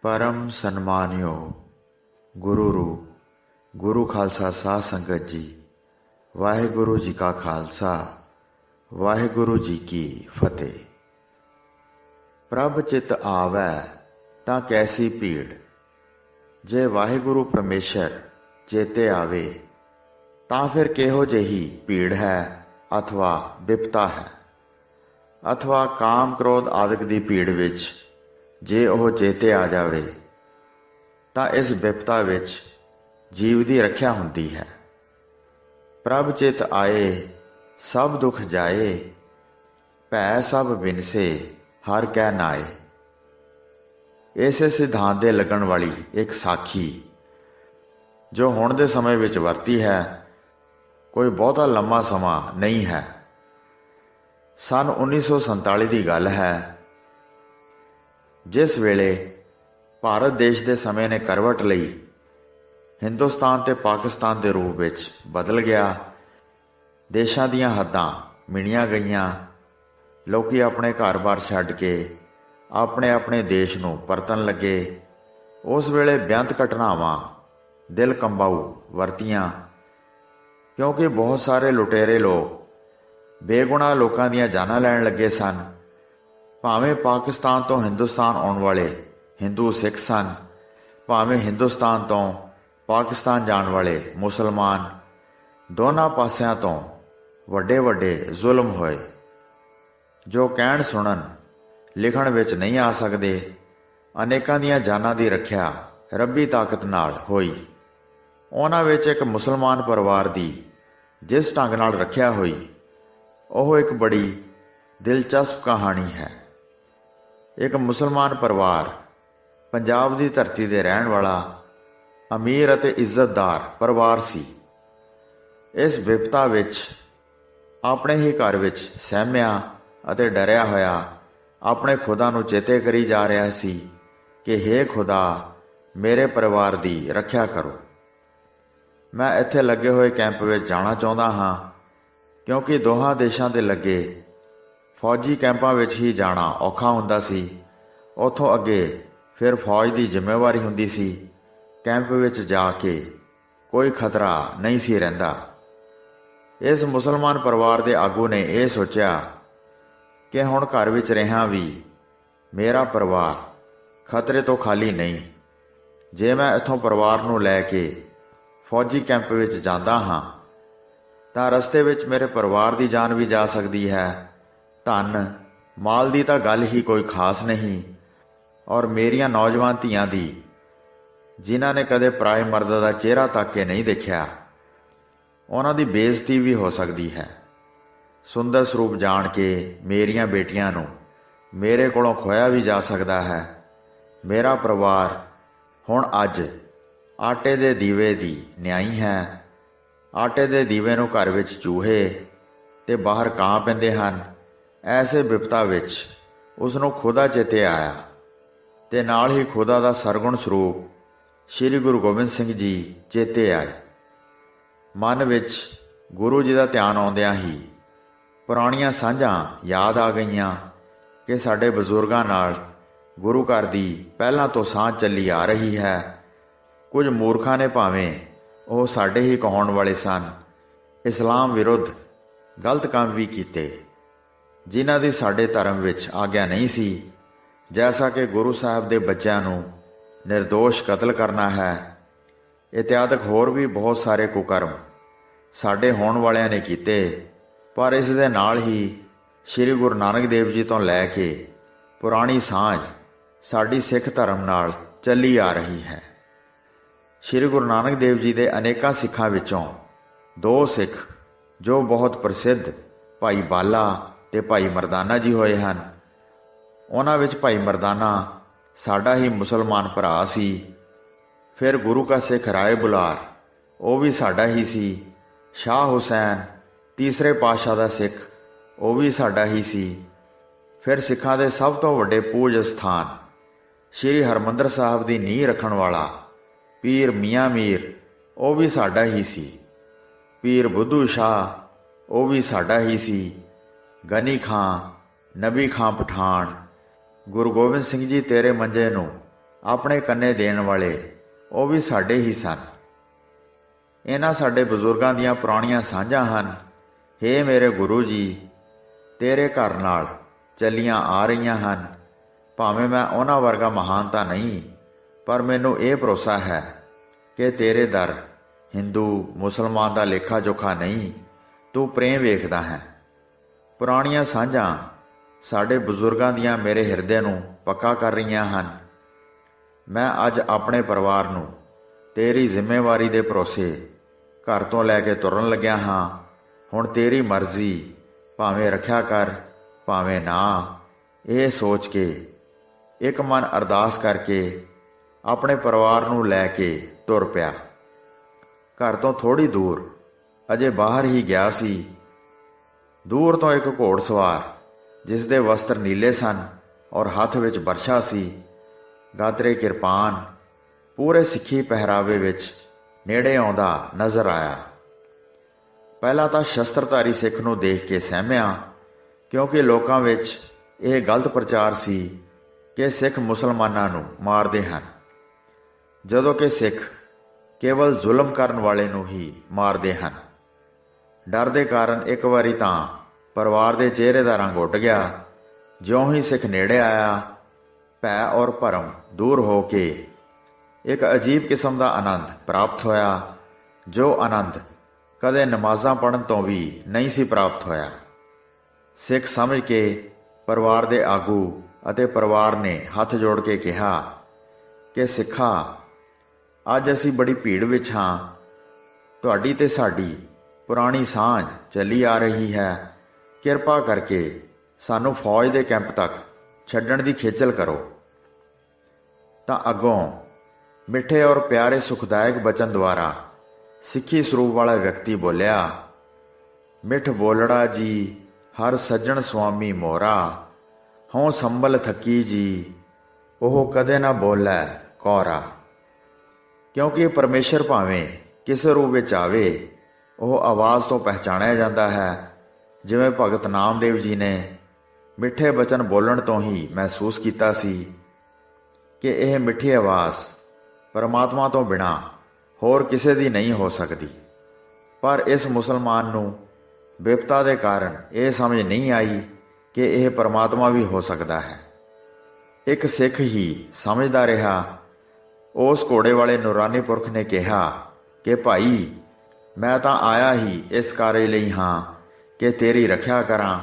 परम सन्मानियो गुरु रूप गुरु खालसा साध संगत जी, वाहिगुरु जी का खालसा वाहिगुरु जी की फतेह। प्रभ चित आवै तां कैसी भीड़, जे वाहिगुरु परमेश्वर चेते आवे तां फिर किहो जेही भीड़ है अथवा विपता है। अथवा काम क्रोध आदि की भीड़ विच जे ਉਹ ਚੇਤੇ ਆ ਜਾਵੇ ਤਾਂ ਇਸ ਵਿਪਤਾ ਵਿੱਚ ਜੀਵ ਦੀ ਰੱਖਿਆ ਹੁੰਦੀ ਹੈ। ਪ੍ਰਭ ਚਿਤ ਆਏ ਸਭ ਦੁੱਖ ਜਾਏ, ਭੈ ਸਭ ਬਿਨਸੇ ਹਰ ਕੈ ਨਾਏ। ਇਸੇ ਸਿਧਾਂਤ ਦੇ ਲੱਗਣ ਵਾਲੀ ਇੱਕ ਸਾਖੀ ਜੋ ਹੁਣ ਦੇ ਸਮੇਂ ਵਿੱਚ ਵਰਤੀ ਹੈ, ਕੋਈ ਬਹੁਤਾ ਲੰਮਾ ਸਮਾਂ ਨਹੀਂ ਹੈ। ਸੰਨ 1947 ਦੀ ਗੱਲ ਹੈ, जिस वेले भारत देश के समय ने करवट लई हिंदुस्तान ते पाकिस्तान के रूप विच बदल गया। देशां दीयां हद्दां मिणियां गईयां, लोकी अपने घर बार छड्ड के अपने अपने देश नूं परतन लगे। उस वेले बेअंत घटनावां दिल कंबाऊ वरतियां, क्योंकि बहुत सारे लुटेरे लोग बेगुनाह लोकां दीयां जानां लैण लगे सन। भावें पाकिस्तान तो हिंदुस्तान आने वाले हिंदू सिख सन, भावें हिंदुस्तान तो पाकिस्तान जाने वाले मुसलमान, दोनों पासियां तो वड्डे वड्डे जुल्म होए जो कहण सुनन लिखण विच नहीं आ सकते। अनेकां दीयां जानां दी रखिया रब्बी ताकत नाल होई। उन्हां विच एक मुसलमान परिवार दी जिस ढंग नाल रखिया होई, ओह एक बड़ी दिलचस्प कहानी है। एक मुसलमान परिवार पंजाब की धरती ते रहन वाला अमीर अते इज्जतदार परिवार सी। इस विपता विच अपने ही घर विच सहमिया अते डरिया होया अपने खुदा नूं चेते करी जा रहा सी कि हे खुदा, मेरे परिवार की रखिया करो। मैं इत्थे लगे हुए कैंप विच जाना चाहुंदा हां, क्योंकि दोहां देशां दे लगे फौजी कैंपां विच ही जाना औखा हुंदा सी। उत्थों अगे फिर फौज की जिम्मेवारी हुंदी सी। कैंप विच जाके कोई खतरा नहीं सी रहिंदा। इस मुसलमान परिवार के आगू ने यह सोचा कि हुण घर विच रहियां भी मेरा परिवार खतरे तो खाली नहीं। जे मैं इत्थों परिवार नूं लै के फौजी कैंप विच जांदा हां तां रस्ते विच मेरे परिवार की जान भी जा सकती है। धन माल की तो गल ही कोई खास नहीं, और मेरिया नौजवान धियां दी जिन्हां ने कदे पराए मर्द का चेहरा तक के नहीं देखा, उन्हां दी बेइज्जती भी हो सकती है। सुंदर स्वरूप जान के मेरिया बेटियां नूं मेरे कोलों खोया भी जा सकता है। मेरा परिवार हुण अज आटे दे दीवे दी न्याई है। आटे दे दीवे नूं घर विच चूहे ते बाहर ਕਾਂ पैंदे हन। ऐसे विपता विच उसनूं खुदा चेते आया ते नाल ही खुदा दा सरगुण स्वरूप श्री गुरु गोबिंद सिंह जी चेते आए। मन विच गुरु जी दा ध्यान आउंदियां ही पुराणियां सांझां याद आ गईयां कि साडे बजुर्गां नाल गुरु घर दी पहलां तो सांझ चली आ रही है। कुछ मूर्खां ने भावें ਉਹ साडे ही कहाउण वाले सन, इस्लाम विरुद्ध गलत काम भी कीते जिन्हां दी साडे धर्म विच आग्या नहीं सी, जैसा कि गुरु साहब दे बच्चों नूं निर्दोष कतल करना है। इत्यादक होर भी बहुत सारे कुकर्म साडे होण वालियां ने कीते। पर इस दे नाल ही श्री गुरु नानक देव जी तो लैके पुरानी सांझ साडी सिख धर्म नाल चली आ रही है। श्री गुरु नानक देव जी दे अनेकां सिखां विचों दो सिख जो बहुत प्रसिद्ध भाई बाला ते भाई मरदाना जी होए हन। उन्हां विच भाई मरदाना साडा ही मुसलमान भरा सी। फिर गुरु का सिख राय बुलार वो भी साडा ही सी। शाह हुसैन तीसरे पातशाह दा सिख वो भी साडा ही सी। फिर सिखां दे सब तो वड्डे पूज स्थान श्री हरमंदर साहब की नींह रखण वाला पीर मियाँ मीर वो भी साडा ही सी। पीर बुद्धू शाह वो भी साडा ही सी। गनी खां, नबी खां पठान, गुरु गोबिंद सिंह जी तेरे मंजे नूं ਆਪਣੇ ਕੰਨੇ ਦੇਣ ਵਾਲੇ ਉਹ ਵੀ ਸਾਡੇ ਹੀ ਸਨ। ਇਹਨਾਂ ਸਾਡੇ ਬਜ਼ੁਰਗਾਂ ਦੀਆਂ ਪੁਰਾਣੀਆਂ ਸਾਂਝਾਂ ਹਨ। ਹੇ ਮੇਰੇ ਗੁਰੂ ਜੀ, ਤੇਰੇ ਘਰ ਨਾਲ ਚੱਲੀਆਂ ਆ ਰਹੀਆਂ ਹਨ। ਭਾਵੇਂ ਮੈਂ ਉਹਨਾਂ ਵਰਗਾ ਮਹਾਨ ਤਾਂ ਨਹੀਂ, ਪਰ ਮੈਨੂੰ ਇਹ ਭਰੋਸਾ ਹੈ ਕਿ ਤੇਰੇ ਦਰ ਹਿੰਦੂ ਮੁਸਲਮਾਨ ਦਾ ਲੇਖਾ ਜੋਖਾ ਨਹੀਂ, ਤੂੰ ਪ੍ਰੇਮ ਵੇਖਦਾ ਹੈ। ਪੁਰਾਣੀਆਂ ਸਾਂਝਾਂ ਸਾਡੇ ਬਜ਼ੁਰਗਾਂ ਦੀਆਂ ਮੇਰੇ ਹਿਰਦੇ ਨੂੰ ਪੱਕਾ ਕਰ ਰਹੀਆਂ ਹਨ। ਮੈਂ ਅੱਜ ਆਪਣੇ ਪਰਿਵਾਰ ਨੂੰ ਤੇਰੀ ਜ਼ਿੰਮੇਵਾਰੀ ਦੇ ਭਰੋਸੇ ਘਰ ਤੋਂ ਲੈ ਕੇ ਤੁਰਨ ਲੱਗਿਆ ਹਾਂ। ਹੁਣ ਤੇਰੀ ਮਰਜ਼ੀ, ਭਾਵੇਂ ਰੱਖਿਆ ਕਰ ਭਾਵੇਂ ਨਾ। ਇਹ ਸੋਚ ਕੇ ਇੱਕ ਮਨ ਅਰਦਾਸ ਕਰਕੇ ਆਪਣੇ ਪਰਿਵਾਰ ਨੂੰ ਲੈ ਕੇ ਤੁਰ ਪਿਆ। ਘਰ ਤੋਂ ਥੋੜ੍ਹੀ ਦੂਰ ਅਜੇ ਬਾਹਰ ਹੀ ਗਿਆ ਸੀ। ਦੂਰ ਤੋਂ ਇੱਕ ਘੋੜਸਵਾਰ, ਜਿਸ ਦੇ ਵਸਤਰ ਨੀਲੇ ਸਨ ਔਰ ਹੱਥ ਵਿੱਚ ਬਰਛਾ ਸੀ, ਗਾਤਰੇ ਕਿਰਪਾਨ, ਪੂਰੇ ਸਿੱਖੀ ਪਹਿਰਾਵੇ ਵਿੱਚ ਨੇੜੇ ਆਉਂਦਾ ਨਜ਼ਰ ਆਇਆ। ਪਹਿਲਾਂ ਤਾਂ ਸ਼ਸਤਰਧਾਰੀ ਸਿੱਖ ਨੂੰ ਦੇਖ ਕੇ ਸਹਿਮਿਆ, ਕਿਉਂਕਿ ਲੋਕਾਂ ਵਿੱਚ ਇਹ ਗਲਤ ਪ੍ਰਚਾਰ ਸੀ ਕਿ ਸਿੱਖ ਮੁਸਲਮਾਨਾਂ ਨੂੰ ਮਾਰਦੇ ਹਨ, ਜਦੋਂ ਕਿ ਸਿੱਖ ਕੇਵਲ ਜ਼ੁਲਮ ਕਰਨ ਵਾਲੇ ਨੂੰ ਹੀ ਮਾਰਦੇ ਹਨ। ਡਰ ਦੇ ਕਾਰਨ ਇੱਕ ਵਾਰੀ ਤਾਂ ਪਰਿਵਾਰ ਦੇ ਚਿਹਰੇ ਦਾ ਰੰਗ ਉੱਡ ਗਿਆ। ਜਿਉਂ ਹੀ ਸਿੱਖ ਨੇੜੇ ਆਇਆ, ਭੈ ਔਰ ਭਰਮ ਦੂਰ ਹੋ ਕੇ ਇੱਕ ਅਜੀਬ ਕਿਸਮ ਦਾ ਆਨੰਦ ਪ੍ਰਾਪਤ ਹੋਇਆ, ਜੋ ਆਨੰਦ ਕਦੇ ਨਮਾਜ਼ਾਂ ਪੜ੍ਹਨ ਤੋਂ ਵੀ ਨਹੀਂ ਸੀ ਪ੍ਰਾਪਤ ਹੋਇਆ। ਸਿੱਖ ਸਮਝ ਕੇ ਪਰਿਵਾਰ ਦੇ ਆਗੂ ਅਤੇ ਪਰਿਵਾਰ ਨੇ ਹੱਥ ਜੋੜ ਕੇ ਕਿਹਾ ਕਿ ਸਿੱਖਾ, ਅੱਜ ਅਸੀਂ ਬੜੀ ਭੀੜ ਵਿੱਚ ਹਾਂ। ਤੁਹਾਡੀ ਤੇ ਸਾਡੀ ਪੁਰਾਣੀ ਸਾਂਝ ਚੱਲੀ ਆ ਰਹੀ ਹੈ। ਕਿਰਪਾ ਕਰਕੇ ਸਾਨੂੰ ਫੌਜ ਦੇ ਕੈਂਪ ਤੱਕ ਛੱਡਣ ਦੀ ਖੇਚਲ ਕਰੋ। ਤਾਂ ਅੱਗੋਂ ਮਿੱਠੇ ਔਰ ਪਿਆਰੇ ਸੁਖਦਾਇਕ ਬਚਨ ਦੁਆਰਾ ਸਿੱਖੀ ਸਰੂਪ ਵਾਲਾ ਵਿਅਕਤੀ ਬੋਲਿਆ, ਮਿੱਠ ਬੋਲੜਾ ਜੀ ਹਰ ਸੱਜਣ ਸੁਆਮੀ ਮੋਰਾ, ਹੋਂ ਸੰਭਲ ਥੱਕੀ ਜੀ ਉਹ ਕਦੇ ਨਾ ਬੋਲੇ ਕੌਰਾ। ਕਿਉਂਕਿ ਪਰਮੇਸ਼ਰ ਭਾਵੇਂ ਕਿਸੇ ਰੂਪ ਵਿੱਚ ਆਵੇ, ਉਹ ਆਵਾਜ਼ ਤੋਂ ਪਹਿਚਾਣਿਆ ਜਾਂਦਾ ਹੈ। ਜਿਵੇਂ ਭਗਤ ਨਾਮਦੇਵ ਜੀ ਨੇ ਮਿੱਠੇ ਬਚਨ ਬੋਲਣ ਤੋਂ ਹੀ ਮਹਿਸੂਸ ਕੀਤਾ ਸੀ ਕਿ ਇਹ ਮਿੱਠੀ ਆਵਾਜ਼ ਪਰਮਾਤਮਾ ਤੋਂ ਬਿਨਾਂ ਹੋਰ ਕਿਸੇ ਦੀ ਨਹੀਂ ਹੋ ਸਕਦੀ। ਪਰ ਇਸ ਮੁਸਲਮਾਨ ਨੂੰ ਬਿਪਤਾ ਦੇ ਕਾਰਨ ਇਹ ਸਮਝ ਨਹੀਂ ਆਈ ਕਿ ਇਹ ਪਰਮਾਤਮਾ ਵੀ ਹੋ ਸਕਦਾ ਹੈ। ਇੱਕ ਸਿੱਖ ਹੀ ਸਮਝਦਾ ਰਿਹਾ। ਉਸ ਘੋੜੇ ਵਾਲੇ ਨੂਰਾਨੀ ਪੁਰਖ ਨੇ ਕਿਹਾ ਕਿ ਭਾਈ, ਮੈਂ ਤਾਂ ਆਇਆ ਹੀ ਇਸ ਕਾਰਜ ਲਈ ਹਾਂ ਕਿ ਤੇਰੀ ਰੱਖਿਆ ਕਰਾਂ।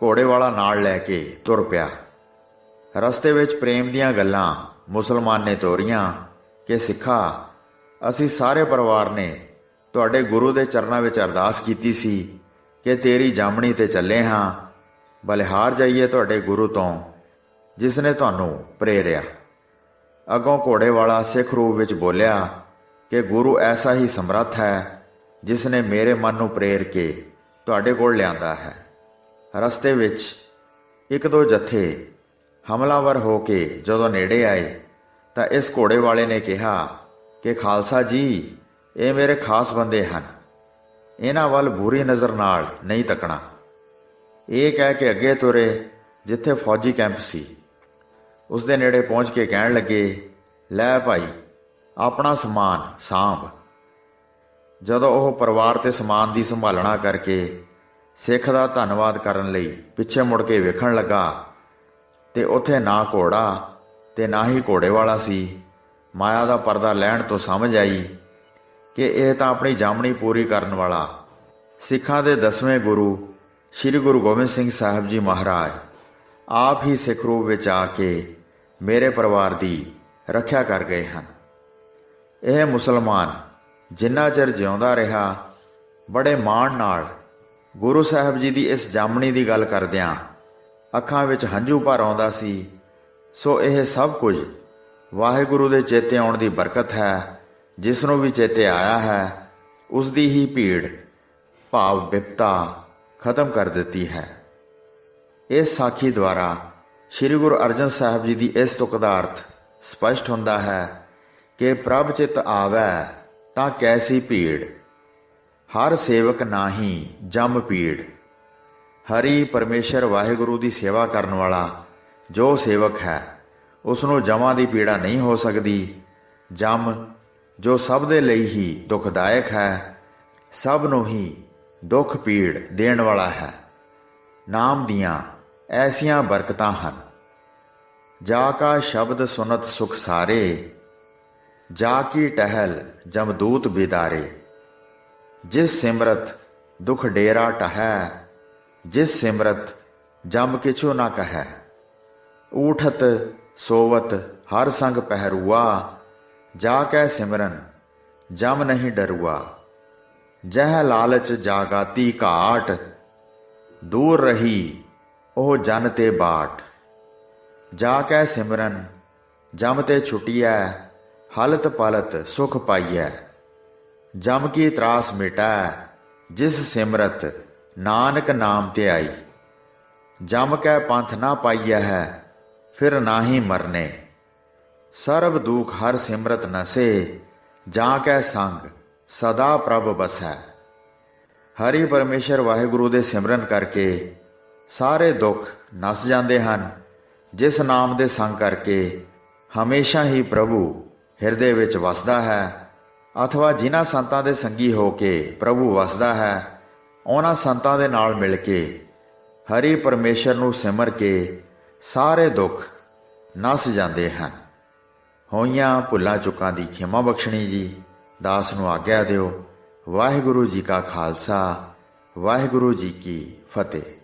ਘੋੜੇ ਵਾਲਾ ਨਾਲ ਲੈ ਕੇ ਤੁਰ ਪਿਆ। ਰਸਤੇ ਵਿੱਚ ਪ੍ਰੇਮ ਦੀਆਂ ਗੱਲਾਂ ਮੁਸਲਮਾਨ ਨੇ ਤੋਰੀਆਂ ਕਿ ਸਿੱਖਾ, ਅਸੀਂ ਸਾਰੇ ਪਰਿਵਾਰ ਨੇ ਤੁਹਾਡੇ ਗੁਰੂ ਦੇ ਚਰਨਾਂ ਵਿੱਚ ਅਰਦਾਸ ਕੀਤੀ ਸੀ ਕਿ ਤੇਰੀ ਜਾਮਣੀ ਤੇ ਚੱਲੇ ਹਾਂ, ਬਲਿਹਾਰ ਜਾਈਏ ਤੁਹਾਡੇ ਗੁਰੂ ਤੋਂ, ਜਿਸ ਨੇ ਤੁਹਾਨੂੰ ਪ੍ਰੇਰਿਆ। ਅੱਗੋਂ ਘੋੜੇ ਵਾਲਾ ਸਿੱਖ ਰੂਪ ਵਿੱਚ ਬੋਲਿਆ ਕਿ ਗੁਰੂ ਐਸਾ ਹੀ ਸਮਰੱਥ ਹੈ, ਜਿਸ ਨੇ ਮੇਰੇ ਮਨ ਨੂੰ ਪ੍ਰੇਰ ਕੇ ਤੁਹਾਡੇ ਕੋਲ ਲਿਆਂਦਾ ਹੈ। ਰਸਤੇ ਵਿੱਚ ਇੱਕ ਦੋ ਜੱਥੇ ਹਮਲਾਵਰ ਹੋ ਕੇ ਜਦੋਂ ਨੇੜੇ ਆਏ ਤਾਂ ਇਸ ਘੋੜੇ ਵਾਲੇ ਨੇ ਕਿਹਾ ਕਿ ਖਾਲਸਾ ਜੀ, ਇਹ ਮੇਰੇ ਖਾਸ ਬੰਦੇ ਹਨ, ਇਹਨਾਂ ਵੱਲ ਬੁਰੀ ਨਜ਼ਰ ਨਾਲ ਨਹੀਂ ਤੱਕਣਾ। ਇਹ ਕਹਿ ਕੇ ਅੱਗੇ ਤੁਰੇ ਜਿੱਥੇ ਫੌਜੀ ਕੈਂਪ ਸੀ। ਉਸ ਦੇ ਨੇੜੇ ਪਹੁੰਚ ਕੇ ਕਹਿਣ ਲੱਗੇ, ਲੈ ਭਾਈ, ਆਪਣਾ ਸਮਾਨ ਸਾਂਭ। ਜਦੋਂ ਉਹ ਪਰਿਵਾਰ ਤੇ ਸਮਾਨ ਦੀ ਸੰਭਾਲਣਾ ਕਰਕੇ ਸਿੱਖ ਦਾ ਧੰਨਵਾਦ ਕਰਨ ਲਈ ਪਿੱਛੇ ਮੁੜ ਕੇ ਵੇਖਣ ਲੱਗਾ ਤੇ ਉੱਥੇ ਨਾ ਘੋੜਾ ਤੇ ਨਾ ਹੀ ਘੋੜੇ ਵਾਲਾ ਸੀ। ਮਾਇਆ ਦਾ ਪਰਦਾ ਲੈਣ ਤੋਂ ਸਮਝ ਆਈ ਕਿ ਇਹ ਤਾਂ ਆਪਣੀ ਜਾਮਣੀ ਪੂਰੀ ਕਰਨ ਵਾਲਾ ਸਿੱਖਾਂ ਦੇ 10ਵੇਂ ਗੁਰੂ ਸ੍ਰੀ ਗੁਰੂ ਗੋਬਿੰਦ ਸਿੰਘ ਸਾਹਿਬ ਜੀ ਮਹਾਰਾਜ ਆਪ ਹੀ ਸਿੱਖ ਰੂਪ ਵਿੱਚ ਆ ਕੇ ਮੇਰੇ ਪਰਿਵਾਰ ਦੀ ਰੱਖਿਆ ਕਰ ਗਏ ਹਨ। ਇਹ ਮੁਸਲਮਾਨ ਜਿੰਨਾ ਚਿਰ ਜਿਉਂਦਾ ਰਿਹਾ, ਬੜੇ ਮਾਣ ਨਾਲ ਗੁਰੂ ਸਾਹਿਬ ਜੀ ਦੀ ਇਸ ਜਾਮਣੀ ਦੀ ਗੱਲ ਕਰਦਿਆਂ ਅੱਖਾਂ ਵਿੱਚ ਹੰਝੂ ਭਰ ਆਉਂਦਾ ਸੀ। ਸੋ ਇਹ ਸਭ ਕੁਝ ਵਾਹਿਗੁਰੂ ਦੇ ਚੇਤੇ ਆਉਣ ਦੀ ਬਰਕਤ ਹੈ। ਜਿਸ ਨੂੰ ਵੀ ਚੇਤੇ ਆਇਆ ਹੈ, ਉਸ ਦੀ ਹੀ ਭੀੜ ਭਾਵ ਬਿਪਤਾ ਖਤਮ ਕਰ ਦਿੱਤੀ ਹੈ। ਇਸ ਸਾਖੀ ਦੁਆਰਾ ਸ੍ਰੀ ਗੁਰੂ ਅਰਜਨ ਸਾਹਿਬ ਜੀ ਦੀ ਇਸ ਤੁਕ ਦਾ ਅਰਥ ਸਪਸ਼ਟ ਹੁੰਦਾ ਹੈ ਕਿ ਪ੍ਰਭ ਚਿਤ ਆਵੈ ਤਾਂ ਕੈਸੀ ਭੀੜ, ਹਰ ਸੇਵਕ ਨਾਹੀਂ ਜਮ ਪੀੜ। ਹਰੀ ਪਰਮੇਸ਼ਰ ਵਾਹਿਗੁਰੂ ਦੀ ਸੇਵਾ ਕਰਨ ਵਾਲਾ ਜੋ ਸੇਵਕ ਹੈ, ਉਸ ਨੂੰ ਜਮਾਂ ਦੀ ਪੀੜਾ ਨਹੀਂ ਹੋ ਸਕਦੀ। ਜਮ ਜੋ ਸਭ ਦੇ ਲਈ ਹੀ ਦੁਖਦਾਇਕ ਹੈ, ਸਭ ਨੂੰ ਹੀ ਦੁੱਖ ਪੀੜ ਦੇਣ ਵਾਲਾ ਹੈ। ਨਾਮ ਦੀਆਂ ਐਸੀਆਂ ਬਰਕਤਾਂ ਹਨ। ਜਾ ਕਾ ਸ਼ਬਦ ਸੁਨਤ ਸੁਖ ਸਾਰੇ, ਜਾ ਕੀ ਟਹਿਲ ਜਮਦੂਤ ਬਿਦਾਰੇ। ਜਿਸ ਸਿਮਰਤ ਦੁਖ ਡੇਰਾ ਟਹੈ, ਜਿਸ ਸਿਮਰਤ ਜਮ ਕਿਛੁ ਨਾ ਕਹੈ। ਊਠਤ ਸੋਵਤ ਹਰ ਸੰਗ ਪਹਿਰੂਆ, ਜਾ ਕੈ ਸਿਮਰਨ ਜਮ ਨਹੀਂ ਡਰੂਆ। ਜਹ ਲਾਲਚ ਜਾਗਾਤੀ ਘਾਟ, ਦੂਰ ਰਹੀ ਉਹ ਜਨ ਤੇ ਬਾਟ। ਜਾ ਕੈ ਸਿਮਰਨ ਜਮ ਤੇ ਛੁਟੀਐ, ਹਲਤ ਪਲਤ ਸੁਖ ਪਾਈਐ। ਜਮ ਕੀ ਤਰਾਸ ਮਿਟੈ, ਜਿਸ ਸਿਮਰਤ ਨਾਨਕ ਨਾਮ ਤੇ ਆਈ। ਜਮ ਕੈ ਪੰਥ ਨਾ ਪਾਈਐ ਹੈ, ਫਿਰ ਨਾਹੀ ਮਰਨੇ। ਸਰਬ ਦੁਖ ਹਰ ਸਿਮਰਤ ਨਸੇ, ਜਾਂ ਕੈ ਸੰਗ ਸਦਾ ਪ੍ਰਭ ਬਸੈ। ਹਰੀ ਪਰਮੇਸ਼ਰ ਵਾਹਿਗੁਰੂ ਦੇ ਸਿਮਰਨ ਕਰਕੇ ਸਾਰੇ ਦੁੱਖ ਨਸ ਜਾਂਦੇ ਹਨ। ਜਿਸ ਨਾਮ ਦੇ ਸੰਗ ਕਰਕੇ ਹਮੇਸ਼ਾ ਹੀ ਪ੍ਰਭੂ ਹਿਰਦੇ ਵਿੱਚ ਵਸਦਾ ਹੈ, ਅਥਵਾ ਜਿਨ੍ਹਾਂ ਸੰਤਾਂ ਦੇ ਸੰਗੀ ਹੋ ਕੇ ਪ੍ਰਭੂ ਵਸਦਾ ਹੈ, ਉਹਨਾਂ ਸੰਤਾਂ ਦੇ ਨਾਲ ਮਿਲ ਕੇ ਹਰੀ ਪਰਮੇਸ਼ਰ ਨੂੰ ਸਿਮਰ ਕੇ ਸਾਰੇ ਦੁੱਖ ਨਸ ਜਾਂਦੇ ਹਨ। ਹੋਈਆਂ ਭੁੱਲਾਂ ਚੁੱਕਾਂ ਦੀ ਖਿਮਾ ਬਖਸ਼ਣੀ ਜੀ। ਦਾਸ ਨੂੰ ਆਗਿਆ ਦਿਓ। ਵਾਹਿਗੁਰੂ ਜੀ ਕਾ ਖਾਲਸਾ, ਵਾਹਿਗੁਰੂ ਜੀ ਕੀ ਫਤਿਹ।